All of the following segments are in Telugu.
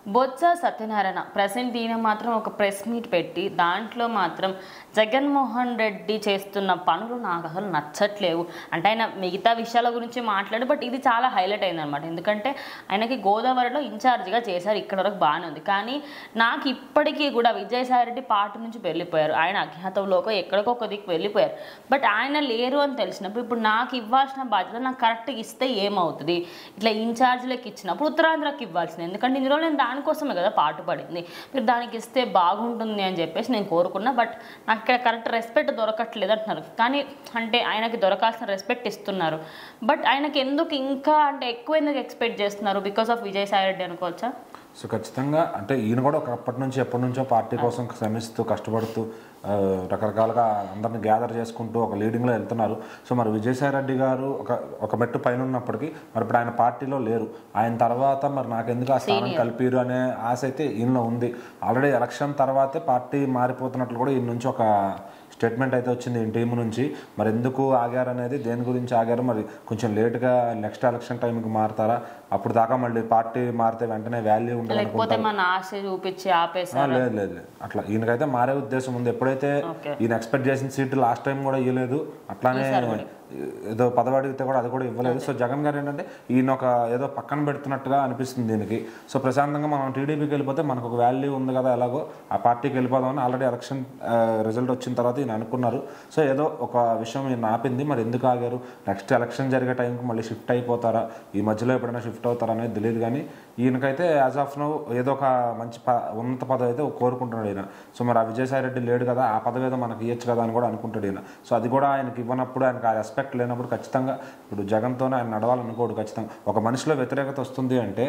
బొత్స సత్యనారాయణ ప్రెసెంట్ ఈయన మాత్రం ఒక ప్రెస్ మీట్ పెట్టి దాంట్లో మాత్రం జగన్మోహన్ రెడ్డి చేస్తున్న పనులు నాకు అసలు నచ్చట్లేవు అంటే ఆయన మిగతా విషయాల గురించి మాట్లాడు బట్ ఇది చాలా హైలైట్ అయిందనమాట. ఎందుకంటే ఆయనకి గోదావరిలో ఇన్ఛార్జిగా చేశారు, ఇక్కడ వరకు బాగానే ఉంది. కానీ నాకు ఇప్పటికీ కూడా విజయసాయిరెడ్డి పార్టీ నుంచి వెళ్ళిపోయారు, ఆయన అజ్ఞాతంలోకి ఎక్కడికో ఒక దిక్కు వెళ్ళిపోయారు. బట్ ఆయన లేరు అని తెలిసినప్పుడు ఇప్పుడు నాకు ఇవ్వాల్సిన బాధ్యత నాకు కరెక్ట్గా ఇస్తే ఏమవుతుంది, ఇట్లా ఇన్ఛార్జ్లకు ఇచ్చినప్పుడు ఉత్తరాంధ్రకి ఇవ్వాల్సింది. ఎందుకంటే ఇందులో నేను దానికోసమే కదా పాటుపడింది, మీరు దానికి ఇస్తే బాగుంటుంది అని చెప్పేసి నేను కోరుకున్నా. బట్ నాకు ఇక్కడ కరెక్ట్ రెస్పెక్ట్ దొరకట్లేదు అంటున్నారు. కానీ అంటే ఆయనకి దొరకాల్సిన రెస్పెక్ట్ ఇస్తున్నారు, బట్ ఆయనకి ఎందుకు ఇంకా అంటే ఎక్కువ ఎందుకు ఎక్స్పెక్ట్ చేస్తున్నారు? బికాస్ ఆఫ్ విజయసాయిరెడ్డి అనుకోవచ్చా? సో ఖచ్చితంగా అంటే ఈయన కూడా ఒకప్పటి నుంచి ఎప్పటి నుంచో పార్టీ కోసం శ్రమిస్తూ కష్టపడుతూ రకరకాలుగా అందరిని గ్యాదర్ చేసుకుంటూ ఒక లీడింగ్లో వెళ్తున్నారు. సో మరి విజయసాయిరెడ్డి గారు ఒక మెట్టు పైన ఉన్నప్పటికీ మరి ఇప్పుడు ఆయన పార్టీలో లేరు. ఆయన తర్వాత మరి నాకెందుకు ఆ స్థానం కలిపిరు అనే ఆశ అయితే ఈయనలో ఉంది. ఆల్రెడీ ఎలక్షన్ తర్వాతే పార్టీ మారిపోతున్నట్లు కూడా ఈయన నుంచి ఒక స్టేట్మెంట్ అయితే వచ్చింది ఈ టీం నుంచి. మరి ఎందుకు ఆగారు అనేది, దేని గురించి ఆగారు, మరి కొంచెం లేట్గా నెక్స్ట్ ఎలక్షన్ టైంకి మారుతారా, అప్పుడు దాకా మళ్ళీ పార్టీ మారితే వెంటనే వాల్యూ ఉంటుంది లేదు లేదు అట్లా ఈయనకైతే మారే ఉద్దేశం ఉంది. ఎప్పుడైతే ఈయన ఎక్స్పెక్ట్ చేసిన సీటు లాస్ట్ టైం కూడా ఇవ్వలేదు, అట్లానే ఏదో పదవి అడిగితే కూడా అది కూడా ఇవ్వలేదు. సో జగన్ గారు ఏంటంటే ఈయన ఒక ఏదో పక్కన పెడుతున్నట్టుగా అనిపిస్తుంది దీనికి. సో ప్రశాంతంగా మనం టీడీపీకి వెళ్ళిపోతే మనకు ఒక వాల్యూ ఉంది కదా, ఎలాగో ఆ పార్టీకి వెళ్ళిపోదామని ఆల్రెడీ ఎలక్షన్ రిజల్ట్ వచ్చిన తర్వాత ఈయన అనుకున్నారు. సో ఏదో ఒక విషయం ఈయన ఆపింది. మరి ఎందుకు ఆగారు, నెక్స్ట్ ఎలక్షన్ జరిగే టైంకి మళ్ళీ షిఫ్ట్ అయిపోతారా, ఈ మధ్యలో ఎప్పుడైనా షిఫ్ట్ అవుతారా అనేది తెలియదు. కానీ ఈయనకైతే యాజ్ ఆఫ్ నౌ ఏదో ఒక మంచి ఉన్నత పదవి అయితే కోరుకుంటున్నాడు ఈయన. సో మరి ఆ విజయసాయిరెడ్డి లేడు కదా, ఆ పదవి ఏదో మనకి ఇవ్వచ్చు కదా అని కూడా అనుకుంటాడు ఈయన. సో అది కూడా ఆయనకి ఇవ్వనప్పుడు, ఆయనకు ఆ రెస్పెక్ట్ లేనప్పుడు ఖచ్చితంగా ఇప్పుడు జగన్తోనే ఆయన నడవాలనుకోడు. ఖచ్చితంగా ఒక మనిషిలో వ్యతిరేకత వస్తుంది అంటే,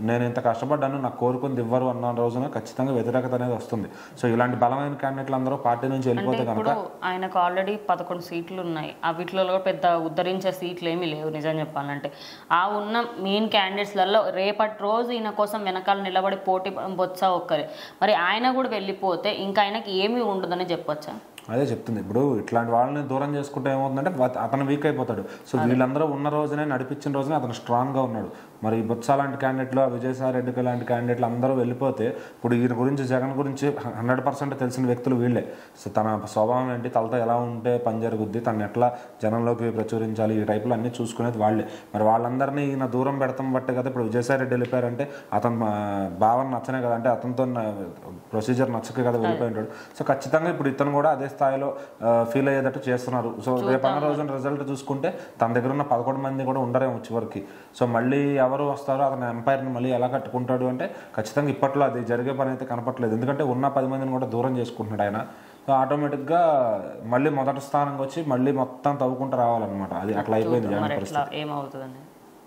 నేను ఇంత కష్టపడ్డాను నాకు కోరుకుంది ఇవ్వరు అన్న రోజున ఖచ్చితంగా వ్యతిరేకత అనేది వస్తుంది. సో ఇలాంటి బలమైన క్యాండిడేట్లు అందరూ పార్టీ నుంచి వెళ్ళిపోతే కనుక ఆయనకు ఆల్రెడీ 11 సీట్లు ఉన్నాయి, ఆ వీటిలో పెద్ద ఉద్ధరించే సీట్లు ఏమీ లేవు నిజం చెప్పాలంటే. ఆ ఉన్న మెయిన్ క్యాండిడేట్స్లలో రేపటి రోజు ఈయన కోసం వెనకాల నిలబడి పోటీ బొత్స ఒక్కరే. మరి ఆయన కూడా వెళ్ళిపోతే ఇంకా ఆయనకి ఏమీ ఉండదని చెప్పొచ్చా? అదే చెప్తుంది. ఇప్పుడు ఇట్లాంటి వాళ్ళని దూరం చేసుకుంటే ఏమవుతుందంటే అతను వీక్ అయిపోతాడు. సో వీళ్ళందరూ ఉన్న రోజునే, నడిపించిన రోజునే అతను స్ట్రాంగ్గా ఉన్నాడు. మరి బొత్స లాంటి క్యాండిడేట్లు, విజయసాయిరెడ్డి లాంటి క్యాండిడేట్లు అందరూ వెళ్ళిపోతే ఇప్పుడు ఈయన గురించి, జగన్ గురించి 100% తెలిసిన వ్యక్తులు వీళ్ళే. సో తన స్వభావం ఏంటి, తలతో ఎలా ఉంటే పని జరుగుద్ది, తను ఎట్లా జనంలోకి ప్రచురించాలి, ఈ టైపులో అన్నీ చూసుకునేది వాళ్ళే. మరి వాళ్ళందరినీ ఈయన దూరం పెడతాం బట్టే కదా ఇప్పుడు విజయసాయిరెడ్డి వెళ్ళిపోయారంటే అతను భావన నచ్చనే కదా, అంటే అతనితో ప్రొసీజర్ నచ్చకే కదా వెళ్ళిపోయి ఉంటాడు. సో ఖచ్చితంగా ఇప్పుడు ఇతను కూడా అదే స్థాయిలో ఫీల్ అయ్యేటట్టు చేస్తున్నారు. సో రేపు అన్న రోజున రిజల్ట్ చూసుకుంటే తన దగ్గర ఉన్న 11 మంది కూడా ఉండరేమో చివరికి. సో మళ్ళీ ఎవరు వస్తారో అతని ఎంపైర్ని మళ్ళీ ఎలా కట్టుకుంటాడు అంటే ఖచ్చితంగా ఇప్పట్లో అది జరిగే పని అయితే కనపట్లేదు. ఎందుకంటే ఉన్న 10 మందిని కూడా దూరం చేసుకుంటున్నాడు ఆయన. సో ఆటోమేటిక్గా మళ్ళీ మొదటి స్థానంకి వచ్చి మళ్ళీ మొత్తం తవ్వుకుంటూ రావాలన్నమాట. అది అట్లా అయిపోయింది జగన్ పరిస్థితి.